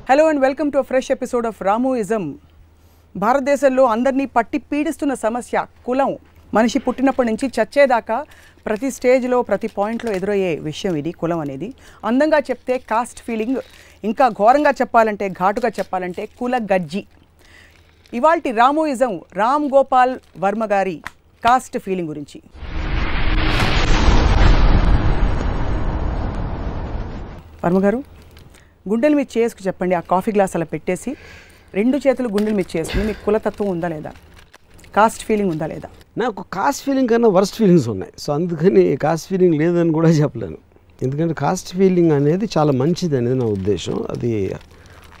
Hello and welcome to a fresh episode of Ramuism. భారతదేశంలో అందరినీ పట్టి పీడిస్తున్న సమస్య కులం. మనిషి పుట్టినప్పటి నుంచి చచ్చేదాకా ప్రతి స్టేజ్లో ప్రతి పాయింట్లో ఎదురయ్యే విషయం ఇది కులం అనేది. అందంగా చెప్తే కాస్ట్ ఫీలింగ్, ఇంకా ఘోరంగా చెప్పాలంటే ఘాటుగా చెప్పాలంటే కుల గజ్జి. ఇవాల్టి రామోయిజం రామ్ గోపాల్ వర్మ గారి కాస్ట్ ఫీలింగ్ గురించి. వర్మ గారు, గుండెలు మీద చేసుకు చెప్పండి. ఆ కాఫీ గ్లాస్ అలా పెట్టేసి రెండు చేతులు గుండెలు మీద చేసుకుని మీకు కులతత్వం ఉందా లేదా, కాస్ట్ ఫీలింగ్ ఉందా లేదా? నాకు కాస్ట్ ఫీలింగ్ కన్నా వర్స్ట్ ఫీలింగ్స్ ఉన్నాయి. సో అందుకని కాస్ట్ ఫీలింగ్ లేదని కూడా చెప్పలేను. ఎందుకంటే కాస్ట్ ఫీలింగ్ అనేది చాలా మంచిది అనేది నా ఉద్దేశం. అది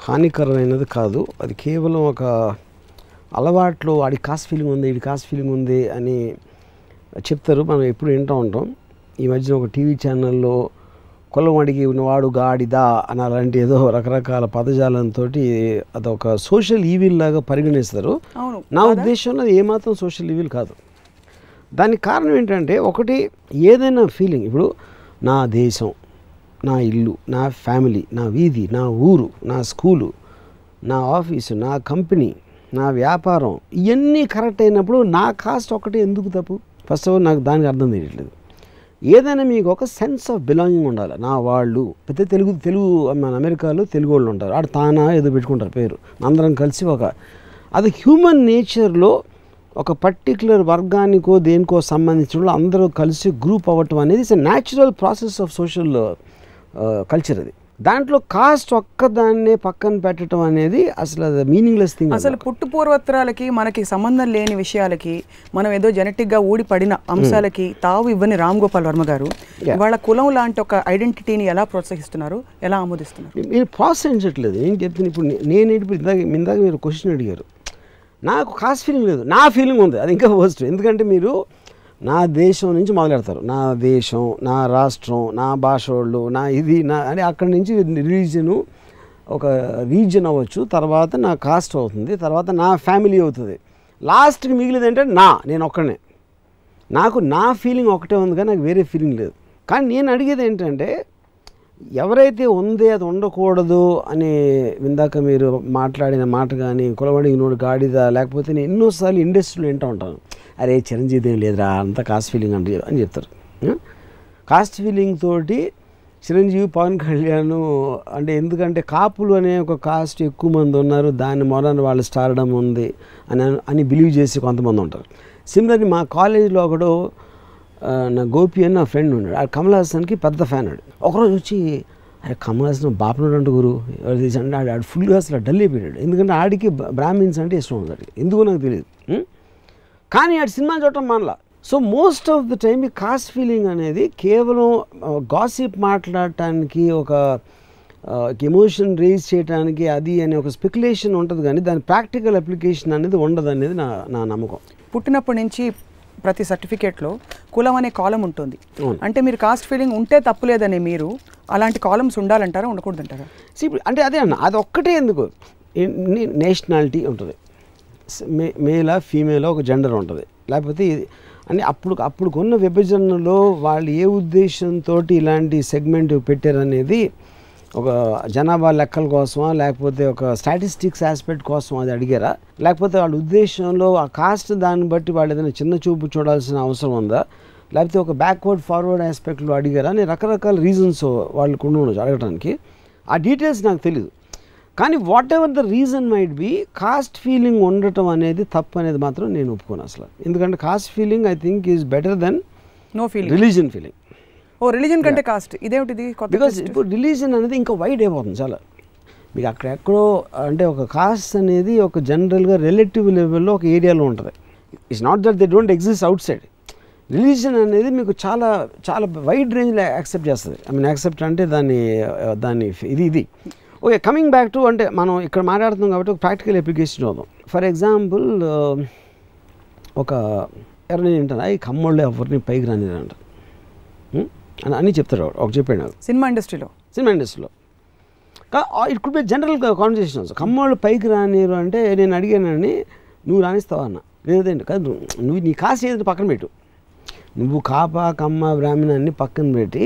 హానికరమైనది కాదు. అది కేవలం ఒక అలవాట్లో వాడి కాస్ట్ ఫీలింగ్ ఉంది, వీడి కాస్ట్ ఫీలింగ్ ఉంది అని చెప్తారు. మనం ఎప్పుడు వింటూ ఉంటాం. ఈ మధ్యన ఒక టీవీ ఛానల్లో కులం అడిగి ఉన్నవాడు గాడిదా అని అలాంటి ఏదో రకరకాల పదజాలంతో అదొక సోషల్ ఈవిల్ లాగా పరిగణిస్తారు. నా ఉద్దేశంలో అది ఏమాత్రం సోషల్ ఈవిల్ కాదు. దానికి కారణం ఏంటంటే, ఒకటి ఏదైనా ఫీలింగ్, ఇప్పుడు నా దేశం, నా ఇల్లు, నా ఫ్యామిలీ, నా వీధి, నా ఊరు, నా స్కూలు, నా ఆఫీసు, నా కంపెనీ, నా వ్యాపారం, ఇవన్నీ కరెక్ట్ అయినప్పుడు నా కాస్ట్ ఒకటి ఎందుకు తప్పు? ఫస్ట్ ఆఫ్ ఆల్ నాకు దానికి అర్థం తెలియట్లేదు. ఏదైనా మీకు ఒక సెన్స్ ఆఫ్ బిలాంగింగ్ ఉండాలి. నా వాళ్ళు పెద్ద తెలుగు మన అమెరికాలో తెలుగు వాళ్ళు ఉంటారు, ఆడు తానా ఏదో పెట్టుకుంటారు పేరు, అందరం కలిసి అది హ్యూమన్ నేచర్లో ఒక పర్టిక్యులర్ వర్గానికో దేనికో సంబంధించిన వాళ్ళు అందరూ కలిసి గ్రూప్ అవ్వటం అనేది it's a natural process of social culture. అది దాంట్లో కాస్ట్ ఒక్కదాన్నే పక్కన పెట్టడం అనేది అసలు అది మీనింగ్లెస్ థింగ్. అసలు పుట్టు పూర్వత్రాలకి మనకి సంబంధం లేని విషయాలకి, మనం ఏదో జెనెటిక్గా ఊడి పడిన అంశాలకి తావు ఇవ్వని రామ్ గోపాల్ వర్మ గారు వాళ్ళ కులం లాంటి ఒక ఐడెంటిటీని ఎలా ప్రోత్సహిస్తున్నారు, ఎలా ఆమోదిస్తున్నారు? నేను ప్రోత్సహించట్లేదు. నేను చెప్తాను. ఇప్పుడు ఇందాక మీరు క్వశ్చన్ అడిగారు. నాకు కాస్ట్ ఫీలింగ్ లేదు, నా ఫీలింగ్ ఉంది. అది ఇంకా వర్స్ట్. ఎందుకంటే మీరు నా దేశం నుంచి మొదలెడతారు. నా దేశం, నా రాష్ట్రం, నా భాష వాళ్ళు, నా ఇది నా అని అక్కడి నుంచి రిలీజను ఒక రీజన్ అవ్వచ్చు, తర్వాత నా కాస్ట్ అవుతుంది, తర్వాత నా ఫ్యామిలీ అవుతుంది, లాస్ట్కి మిగిలింది ఏంటంటే నేను ఒక్కడనే. నాకు నా ఫీలింగ్ ఒకటే ఉంది కానీ నాకు వేరే ఫీలింగ్ లేదు. కానీ నేను అడిగేది ఏంటంటే, ఎవరైతే ఉందే అది ఉండకూడదు అని ఇందాక మీరు మాట్లాడిన మాట కానీ కులవడిగినోడు గాడిదా, లేకపోతే నేను ఎన్నోసార్లు ఇండస్ట్రీలో వింటూ ఉంటాను, అరే చిరంజీవి ఏం లేదురా అంత కాస్ట్ ఫీలింగ్ అని చెప్తారు. కాస్ట్ ఫీలింగ్ తోటి చిరంజీవి, పవన్ కళ్యాణ్ అంటే, ఎందుకంటే కాపులు అనే ఒక కాస్ట్ ఎక్కువ మంది ఉన్నారు, దాని మొదన వాళ్ళు స్టార్డమ్ ఉంది అని బిలీవ్ చేసి కొంతమంది ఉంటారు. సిమిలర్లీ మా కాలేజీలో ఒకడు నా గోపి అని నా ఫ్రెండ్ ఉన్నాడు. ఆ కమల్ హాసన్కి పెద్ద ఫ్యాన్. ఒకరోజు వచ్చి, అరే కమల్ హాసన్ బాపనాడు అంట గురు అంటే ఆడు ఫుల్గా అసలు డల్ అయిపోయాడు. ఎందుకంటే ఆడికి బ్రాహ్మిన్స్ అంటే ఇష్టం ఉంది. ఆడికి ఎందుకో నాకు తెలియదు. కానీ ఆడు సినిమా చూడటం మనలా. So most of the time ఈ కాస్ట్ ఫీలింగ్ అనేది కేవలం గాసిప్ మాట్లాడటానికి, ఒక ఎమోషన్ రేజ్ చేయడానికి అది అనే ఒక స్పెక్యులేషన్ ఉంటుంది, కానీ దాని ప్రాక్టికల్ అప్లికేషన్ అనేది ఉండదు అనేది నా నమ్మకం. పుట్టినప్పటి నుంచి ప్రతి సర్టిఫికేట్లో కులం అనే కాలం ఉంటుంది. అంటే మీరు కాస్ట్ ఫీలింగ్ ఉంటే తప్పులేదని, మీరు అలాంటి కాలమ్స్ ఉండాలంటారా, ఉండకూడదంటారా? అంటే అదే అన్న, అది ఒక్కటే ఎందుకు, నేషనాలిటీ ఉంటుంది, మేలా ఫీమేలా ఒక జెండర్ ఉంటుంది, లేకపోతే అని అప్పుడుకున్న విభజనలో వాళ్ళు ఏ ఉద్దేశంతో ఇలాంటి సెగ్మెంట్ పెట్టారనేది ఒక జనాభా లెక్కల కోసమా, లేకపోతే ఒక స్టాటిస్టిక్స్ ఆస్పెక్ట్ కోసం అది అడిగారా, లేకపోతే వాళ్ళ ఉద్దేశంలో ఆ కాస్ట్ దాన్ని బట్టి వాళ్ళు ఏదైనా చిన్న చూపు చూడాల్సిన అవసరం ఉందా, లేకపోతే ఒక బ్యాక్వర్డ్ ఫార్వర్డ్ ఆస్పెక్ట్లో అడిగారా అని రకరకాల రీజన్స్ వాళ్ళకు ఉండవచ్చు అడగడానికి. ఆ డీటెయిల్స్ నాకు తెలీదు. కానీ whatever the reason might be, caste feeling ఉండటం అనేది తప్పు అనేది మాత్రం నేను ఒప్పుకోను అసలు. ఎందుకంటే caste feeling I think is better than no feeling, religion feeling. Religion కంటే కాస్ట్ ఇదేమిటిది? బికాజ్ ఇప్పుడు రిలీజన్ అనేది ఇంకా వైడ్ అయిపోతుంది చాలా. మీకు అక్కడెక్కడో అంటే ఒక కాస్ట్ అనేది ఒక జనరల్గా రిలేటివ్ లెవెల్లో ఒక ఏరియాలో ఉంటుంది. It's not that they don't exist out side. Religion అనేది మీకు చాలా చాలా వైడ్ రేంజ్లో యాక్సెప్ట్ చేస్తుంది. ఐ మీన్ యాక్సెప్ట్ అంటే దాన్ని ఇది ఓకే. కమింగ్ బ్యాక్ టు, అంటే మనం ఇక్కడ మాట్లాడుతున్నాం కాబట్టి ఒక ప్రాక్టికల్ అప్లికేషన్ చూద్దాం. ఫర్ ఎగ్జాంపుల్, ఒక ఎవరైనా ఏంటన్నా ఈ కమ్మోళ్ళు ఎవరిని పైకి రానిదంట అని చెప్తారు. ఒక చెప్పాడు నాకు, సినిమా ఇండస్ట్రీలో it could be general conversation. కమ్మోళ్ళు పైకి రానిరు అంటే నేను అడిగానని, నువ్వు రాణిస్తావా అన్న. లేదండి కాదు, నువ్వు నీ కాస్ట్ ఏదంటే పక్కన పెట్టు, నువ్వు కాపా కమ్మ బ్రాహ్మణ అన్ని పక్కన పెట్టి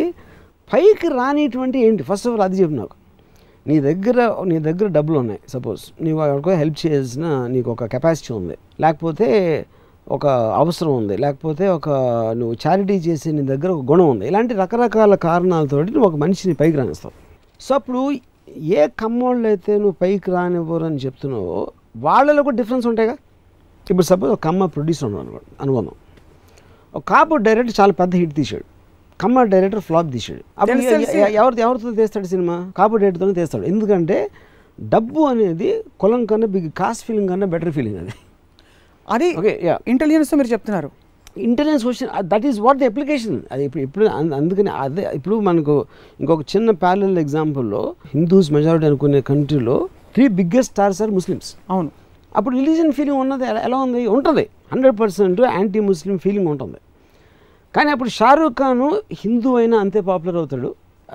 పైకి రానిటువంటి ఏంటి ఫస్ట్ ఆఫ్ ఆల్ అది చెప్పు నాకు. నీ దగ్గర డబ్బులు ఉన్నాయి, సపోజ్ నీవు ఎవరికో హెల్ప్ చేసిన నీకు ఒక కెపాసిటీ ఉంది, లేకపోతే ఒక అవసరం ఉంది, లేకపోతే నువ్వు చారిటీ చేసే నీ దగ్గర ఒక గుణం ఉంది, ఇలాంటి రకరకాల కారణాలతోటి నువ్వు ఒక మనిషిని పైకి రానిస్తావు. సో అప్పుడు ఏ కమ్మోళ్ళు అయితే నువ్వు పైకి రానివ్వరు అని చెప్తున్నావో వాళ్ళలో కూడా డిఫరెన్స్ ఉంటాయిగా. ఇప్పుడు సపోజ్ ఒక కమ్మ ప్రొడ్యూసర్ ఉన్నాడు అనుకుందాం, ఒక కాపు డైరెక్టర్ చాలా పెద్ద హిట్ తీశాడు, కమ్మ డైరెక్టర్ ఫ్లాప్ తీశాడు. అప్పుడు ఎవరితో తీస్తాడు సినిమా? కాపు డైరెక్టర్తోనే తీస్తాడు. ఎందుకంటే డబ్బు అనేది కులం కన్నా కాస్ట్ ఫీలింగ్ కన్నా బెటర్ ఫీలింగ్ అది ఓకే. ఇంటెలిజెన్స్ మీరు చెప్తున్నారు, intelligence question, that is what the application. అది ఇప్పుడు అందుకని అదే ఇప్పుడు మనకు ఇంకొక చిన్న ప్యారలల్ ఎగ్జాంపుల్లో హిందూస్ మెజారిటీ అనుకునే కంట్రీలో 3 బిగ్గెస్ట్ స్టార్స్ ఆర్ ముస్లిమ్స్. అవును. అప్పుడు రిలీజియన్ ఫీలింగ్ ఉన్నది ఎలా ఉంది? ఉంటుంది, 100% యాంటీ ముస్లిం ఫీలింగ్ ఉంటుంది. కానీ అప్పుడు షారూఖ్ ఖాన్ హిందూ అయినా అంతే పాపులర్ అవుతాడు,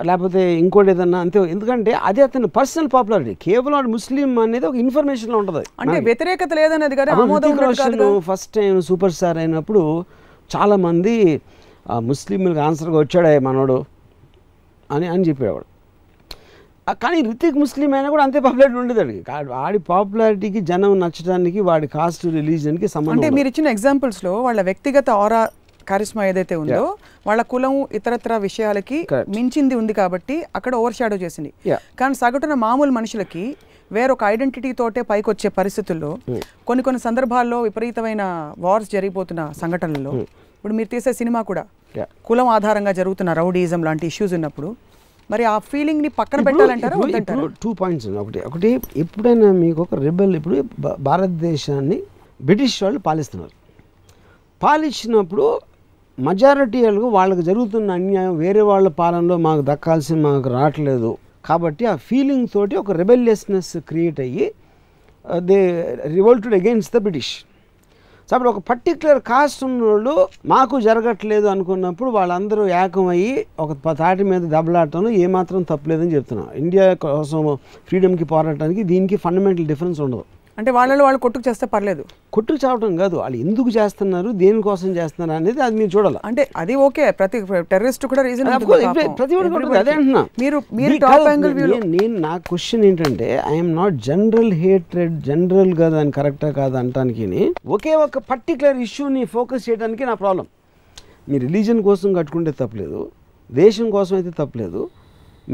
లేకపోతే ఇంకోటి ఏదన్నా అంతే. ఎందుకంటే అది అతని పర్సనల్ పాపులారిటీ, కేవలం ముస్లిం అనేది ఒక ఇన్ఫర్మేషన్లో ఉంటుంది. అంటే వ్యతిరేకత లేదనేది కదా. ఫస్ట్ టైం సూపర్ స్టార్ అయినప్పుడు చాలామంది ముస్లింలకు ఆన్సర్గా వచ్చాడే మనోడు అని చెప్పేవాడు. కానీ రితిక్ ముస్లిం అయినా కూడా అంతే పాపులారిటీ ఉండేది. వాడి పాపులారిటీకి జనం నచ్చడానికి వాడి కాస్ట్ రిలీజియన్కి సంబంధం. అంటే మీరు ఇచ్చిన ఎగ్జాంపుల్స్లో వాళ్ళ వ్యక్తిగత ఆరా కారిస్మా ఏదైతే ఉందో వాళ్ళ కులం ఇతరత్ర విషయాలకి మించింది ఉంది కాబట్టి అక్కడ ఓవర్ షాడో చేసింది. కానీ సగటున మామూలు మనుషులకి వేరొక ఐడెంటిటీ తోటే పైకి వచ్చే పరిస్థితుల్లో కొన్ని సందర్భాల్లో విపరీతమైన వార్స్ జరిగిపోతున్న సంఘటనల్లో ఇప్పుడు మీరు తీసే సినిమా కూడా కులం ఆధారంగా జరుగుతున్న రౌడీజం లాంటి ఇష్యూస్ ఉన్నప్పుడు మరి ఆ ఫీలింగ్ని పక్కన పెట్టాలంటారా? 2 పాయింట్స్. ఒకటి ఎప్పుడైనా మీకు ఒక రెబెల్, ఇప్పుడు భారతదేశాన్ని బ్రిటిష్ వాళ్ళు పాలించినప్పుడు మెజారిటీ వాళ్ళకి జరుగుతున్న అన్యాయం వేరే వాళ్ళ పాలనలో మాకు దక్కాల్సింది మాకు రావట్లేదు కాబట్టి ఆ ఫీలింగ్ తోటి ఒక రెబెలియస్నెస్ క్రియేట్ అయ్యి they revolted against the British. So అప్పుడు ఒక పర్టిక్యులర్ కాస్ట్ ఉన్నోళ్ళు మాకు జరగట్లేదు అనుకున్నప్పుడు వాళ్ళందరూ ఏకమయ్యి ఒక తాటి మీద దెబ్బలాడటంలో ఏమాత్రం తప్పలేదని చెప్తున్నాం. ఇండియా కోసం ఫ్రీడమ్కి పోరాటానికి దీనికి ఫండమెంటల్ డిఫరెన్స్ ఉండదు. అంటే వాళ్ళు కొట్టుకు చేస్తే పర్లేదు, కొట్టుకు చావటం కాదు, వాళ్ళు ఎందుకు చేస్తున్నారు, దేనికోసం చేస్తున్నారు అనేది అది మీరు చూడాలి. అంటే అది ఓకే, ప్రతి టెర్రరిస్ట్ కూడా రీజన్ ప్రతి ఒక్కటి అదే అంటున్నా. నేను నా క్వశ్చన్ ఏంటంటే I'm not general hatred, general కాదు అని కరెక్టా కాదు అంటానికి, ఒకే ఒక పర్టికులర్ ఇష్యూని ఫోకస్ చేయడానికి నా ప్రాబ్లం. మీ రిలీజన్ కోసం కట్టుకుంటే తప్పలేదు, దేశం కోసం అయితే తప్పలేదు,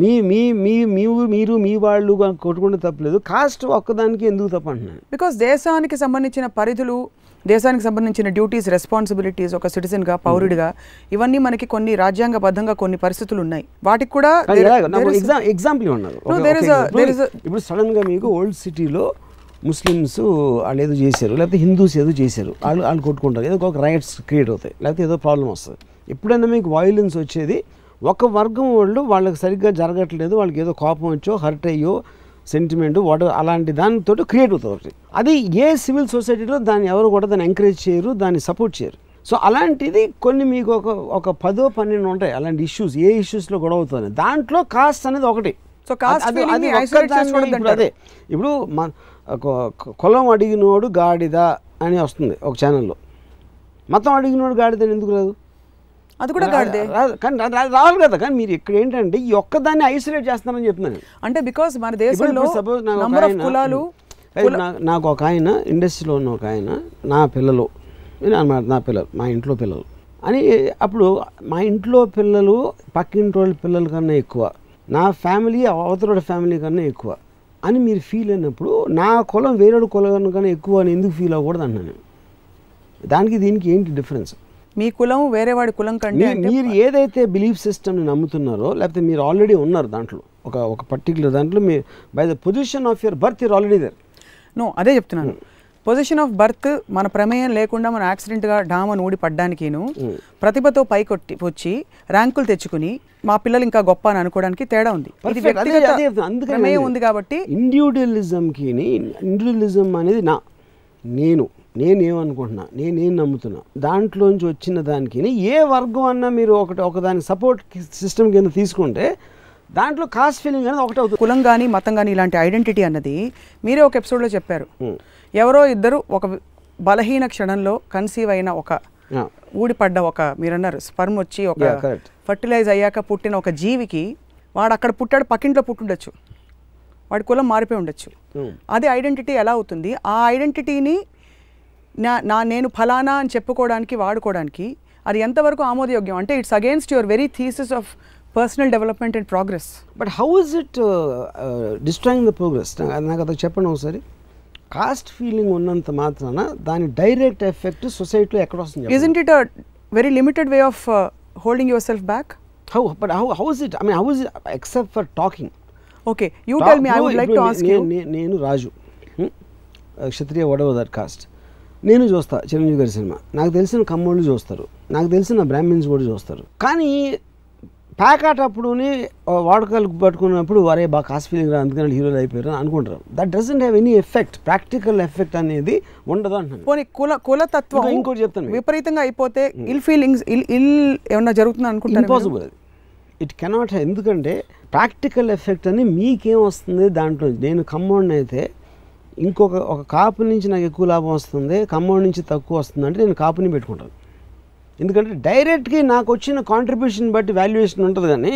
మీరు మీ వాళ్ళు కొట్టుకుంటే తప్పలేదు, కాస్ట్ ఒక్కదానికి ఎందుకు తప్ప అంటున్నాను. బికాస్ దేశానికి సంబంధించిన పరిధులు, దేశానికి సంబంధించిన డ్యూటీస్, రెస్పాన్సిబిలిటీస్ ఒక సిటిజన్గా, పౌరుడిగా ఇవన్నీ మనకి కొన్ని రాజ్యాంగబద్ధంగా కొన్ని పరిస్థితులు ఉన్నాయి. వాటికి కూడా ఎగ్జాంపుల్ ఉన్నారు. ఇప్పుడు సడన్గా మీకు ఓల్డ్ సిటీలో ముస్లిమ్స్ వాళ్ళు ఏదో చేశారు, లేకపోతే హిందూస్ ఏదో చేశారు, వాళ్ళు కొట్టుకుంటారు, ఏదో ఒక రైట్స్ క్రియేట్ అవుతాయి, లేకపోతే ఏదో ప్రాబ్లం వస్తుంది. ఎప్పుడైనా మీకు వైలెన్స్ వచ్చేది ఒక వర్గం వాళ్ళకి సరిగ్గా జరగట్లేదు, వాళ్ళకి ఏదో కోపం వచ్చో హర్ట్ అయ్యో సెంటిమెంట్ వాట్ అలాంటి దానితో క్రియేట్ అవుతుంది. అది ఏ సివిల్ సొసైటీలో దాన్ని ఎవరు కూడా దాన్ని ఎంకరేజ్ చేయరు, దాన్ని సపోర్ట్ చేయరు. సో అలాంటిది కొన్ని మీకు ఒక 10-12 ఉంటాయి అలాంటి ఇష్యూస్. ఏ ఇష్యూస్లో గొడవ అవుతుంది దాంట్లో కాస్ట్ అనేది ఒకటి. సో అదే ఇప్పుడు కులం అడిగినోడు గాడిద అని వస్తుంది ఒక ఛానల్లో, మతం అడిగినోడు గాడిద ఎందుకు రాదు? అది కూడా గాడిదే కానీ రావాలి కదా. కానీ మీరు ఇక్కడ ఏంటంటే ఈ ఒక్కదాన్ని ఐసోలేట్ చేస్తున్నారని చెప్తున్నాను. అంటే బికాస్ మన దేశంలో నాకు ఒక ఆయన ఇండస్ట్రీలో ఉన్న ఒక ఆయన నా పిల్లలు మా ఇంట్లో పిల్లలు అని, అప్పుడు మా ఇంట్లో పిల్లలు పక్కింటి వాళ్ళ పిల్లల కన్నా ఎక్కువ, నా ఫ్యామిలీ అవతల ఫ్యామిలీ కన్నా ఎక్కువ అని మీరు ఫీల్ అయినప్పుడు నా కులం వేరే కులం కన్నా ఎక్కువ అని ఎందుకు ఫీల్ అవ్వకూడదు అన్నాను. దానికి దీనికి ఏంటి డిఫరెన్స్? మీ కులం వేరే వాడి కులం కంటే మీరు ఏదైతే బిలీఫ్ సిస్టమ్ని నమ్ముతున్నారో, లేకపోతే మీరు ఆల్రెడీ ఉన్నారు దాంట్లో, ఒక పర్టికులర్ దాంట్లో మీరు by the position of your birth you're already there. No, అదే చెప్తున్నాను. పొజిషన్ ఆఫ్ బర్త్ మన ప్రమేయం లేకుండా మన యాక్సిడెంట్గా డామని ఊడి పడ్డానికిను, ప్రతిభతో పైకొట్టి వచ్చి ర్యాంకులు తెచ్చుకుని మా పిల్లలు ఇంకా గొప్ప అని అనుకోవడానికి తేడా ఉంది. ప్రమేయం ఉంది కాబట్టి ఇండివిజువలిజం అనేది నేనేమనుకుంటున్నా, నేనేం నమ్ముతున్నా, దాంట్లోంచి వచ్చిన దానికి ఏ వర్గం అన్నా మీరు ఒకదాని సపోర్ట్ సిస్టమ్ కింద తీసుకుంటే దాంట్లో కాస్ట్ ఫీలింగ్ అనేది ఒకటి అవుతుంది. కులం కానీ మతం కానీ ఇలాంటి ఐడెంటిటీ అన్నది మీరే ఒక ఎపిసోడ్లో చెప్పారు. ఎవరో ఇద్దరు ఒక బలహీన క్షణంలో కన్సీవ్ అయిన ఒక ఊడిపడ్డ ఒక మీరన్నారు స్పర్మ్ వచ్చి ఒక ఫర్టిలైజ్ అయ్యాక పుట్టిన ఒక జీవికి వాడు అక్కడ పుట్టాడు, పక్కింట్లో పుట్టుండొచ్చు, వాడి కులం మారిపోయి ఉండొచ్చు. అది ఐడెంటిటీ ఎలా అవుతుంది? ఆ ఐడెంటిటీని నేను ఫలానా అని చెప్పుకోవడానికి వాడుకోవడానికి అది ఎంతవరకు ఆమోదయోగ్యం? అంటే it's against your very thesis of personal development and progress. But how is it destroying the progress? నాకు అది చెప్పండి ఒకసారి. కాస్ట్ ఫీలింగ్ ఉన్నంత మాత్రాన దాని డైరెక్ట్ ఎఫెక్ట్ సొసైటీలో ఎక్కడ వస్తుంది? Isn't it a very limited way of holding yourself back? How is it? I mean, how is it except for talking? Okay, you tell me. I would like to ask you. నేను రాజు, క్షత్రియ whatever that caste. నేను చూస్తా చిరంజీవి గారి cinema, నాకు తెలిసిన కమ్మోళ్ళు చూస్తారు, నాకు తెలిసిన Brahmins కూడా చూస్తారు. కానీ ప్యాకాటప్పుడుని వాడుకలు పట్టుకున్నప్పుడు వారే బాగా కాస్ట్ ఫీలింగ్ రా అందుకని హీరోలు అయిపోయారు అని అనుకుంటారు. That doesn't have any effect, practical effect అనేది ఉండదు అంటున్నాను. పోనీ కులతత్వం ఇంకోటి చెప్తాను, విపరీతంగా అయిపోతే ఇల్ ఫీలింగ్స్ ఇల్ ఏమన్నా జరుగుతుంది అనుకుంటారు? ఇంపాసిబుల్ అది. It cannot. ఎందుకంటే ప్రాక్టికల్ ఎఫెక్ట్ అని మీకేం వస్తుంది దాంట్లో? నేను కమ్మోడిని అయితే ఒక కాపు నుంచి నాకు ఎక్కువ లాభం వస్తుంది, కమ్మోడి నుంచి తక్కువ వస్తుంది అంటే నేను కాపుని పెట్టుకుంటాను. ఎందుకంటే డైరెక్ట్గా నాకు వచ్చిన కాంట్రిబ్యూషన్ బట్టి వాల్యుయేషన్ ఉంటుంది, కానీ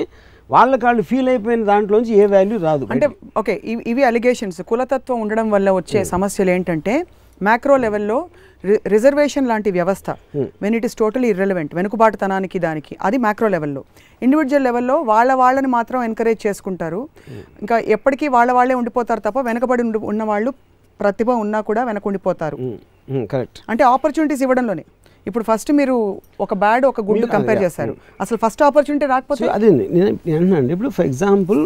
వాళ్ళు ఫీల్ అయిపోయిన దాంట్లోంచి ఏ వాల్యూ రాదు. అంటే ఓకే, ఇవి అలిగేషన్స్. కులతత్వం ఉండడం వల్ల వచ్చే సమస్యలు ఏంటంటే మ్యాక్రో లెవెల్లో రిజర్వేషన్ లాంటి వ్యవస్థ, when it is totally irrelevant, వెనుకబాటుతనానికి దానికి, అది మ్యాక్రో లెవెల్లో. ఇండివిజువల్ లెవెల్లో వాళ్ళని మాత్రం ఎంకరేజ్ చేసుకుంటారు, ఇంకా ఎప్పటికీ వాళ్ళే ఉండిపోతారు తప్ప వెనకబడి ఉన్న వాళ్ళు ప్రతిభ ఉన్నా కూడా వెనక ఉండిపోతారు. కరెక్ట్. అంటే ఆపర్చునిటీస్ ఇవ్వడంలోనే. ఇప్పుడు ఫస్ట్ మీరు ఒక బ్యాడ్ ఒక గుడ్ కంపేర్ చేశారు, అసలు ఫస్ట్ ఆపర్చునిటీ రాకపోతే అదే నేను అంటున్నాను. ఇప్పుడు ఫర్ ఎగ్జాంపుల్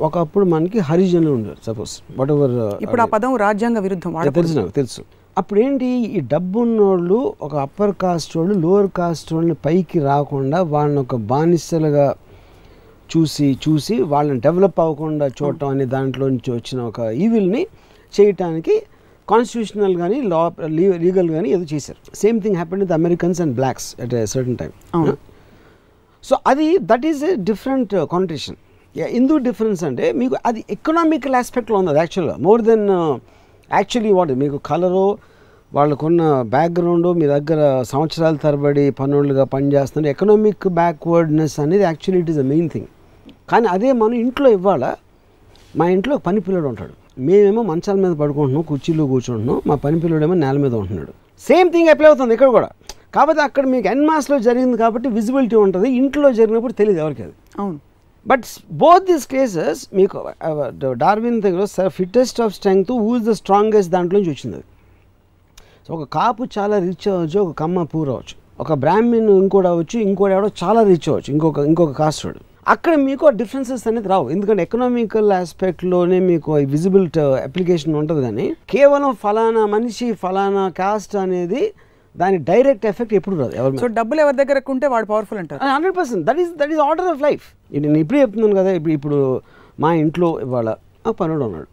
ఒకప్పుడు మనకి హరిజనులు ఉండరు సపోజ్, వాట్ ఎవర్. ఇప్పుడు ఆ పదం రాజ్యాంగ విరుద్ధం, తెలుసు. అప్పుడు ఏంటి, ఈ డబ్బు ఉన్నోళ్ళు ఒక అప్పర్ కాస్ట్ వాళ్ళు లోవర్ కాస్ట్ వాళ్ళని పైకి రాకుండా వాళ్ళని ఒక బానిసలుగా చూసి వాళ్ళని డెవలప్ అవ్వకుండా చూడటం అనే దాంట్లో నుంచి వచ్చిన ఒక ఈవిల్ని చేయటానికి కాన్స్టిట్యూషనల్ కానీ లీగల్ కానీ ఏదో చేశారు. Same thing happened with Americans and blacks at a certain time. So that is a different contrition. ఎందుకు డిఫరెన్స్ అంటే మీకు అది ఎకనామికల్ ఆస్పెక్ట్లో ఉంది. అది యాక్చువల్గా మోర్ దెన్ యాక్చువల్లీ వాట్ మీకు కలరు, వాళ్ళకున్న బ్యాక్గ్రౌండ్, మీ దగ్గర సంవత్సరాల తరబడి పనులుగా పనిచేస్తున్నారు, ఎకనామిక్ బ్యాక్వర్డ్నెస్ అనేది actually it is the main thing. కానీ అదే మనం ఇంట్లో ఇవ్వాల, మా ఇంట్లో పని పిల్లడు ఉంటాడు, మేమేమో మంచాల మీద పడుకుంటున్నాం, కుర్చీలో కూర్చుంటున్నాం, మా పని పిల్లడేమో నేల మీద ఉంటున్నాడు. సేమ్ థింగ్ అప్లై అవుతుంది ఇక్కడ కూడా. కాకపోతే అక్కడ మీకు ఎన్మాస్లో జరిగింది కాబట్టి విజిబిలిటీ ఉంటుంది, ఇంట్లో జరిగినప్పుడు తెలియదు ఎవరికి అది. అవును. బట్ బోత్ దీస్ కేసెస్ మీకు డార్విన్ దగ్గర fittest of strength, who is the strongest దాంట్లోంచి వచ్చింది అది. సో ఒక కాపు చాలా రిచ్ అవ్వచ్చు, ఒక కమ్మ పూర్ అవ్వచ్చు, ఒక బ్రాహ్మిన్ ఇంకోటి అవ్వచ్చు, ఇంకోటి ఎవడో చాలా రిచ్ అవ్వచ్చు, ఇంకొక కాస్ట్ వాడు. అక్కడ మీకు డిఫరెన్సెస్ అనేది రావు, ఎందుకంటే ఎకనామికల్ ఆస్పెక్ట్లోనే మీకు విజిబుల్ అప్లికేషన్ ఉంటుంది. కానీ కేవలం ఫలానా మనిషి ఫలానా కాస్ట్ అనేది దాని డైరెక్ట్ ఎఫెక్ట్ ఎప్పుడు రాదు ఎవరు. సో డబ్బులు ఎవరి దగ్గర ఉంటే వాడు పవర్ఫుల్ అంటారు. 100%. That is order of life. నేను ఇప్పుడే చెప్తున్నాను కదా. ఇప్పుడు మా ఇంట్లో ఇవాళ ఆ పనుడు ఉన్నాడు,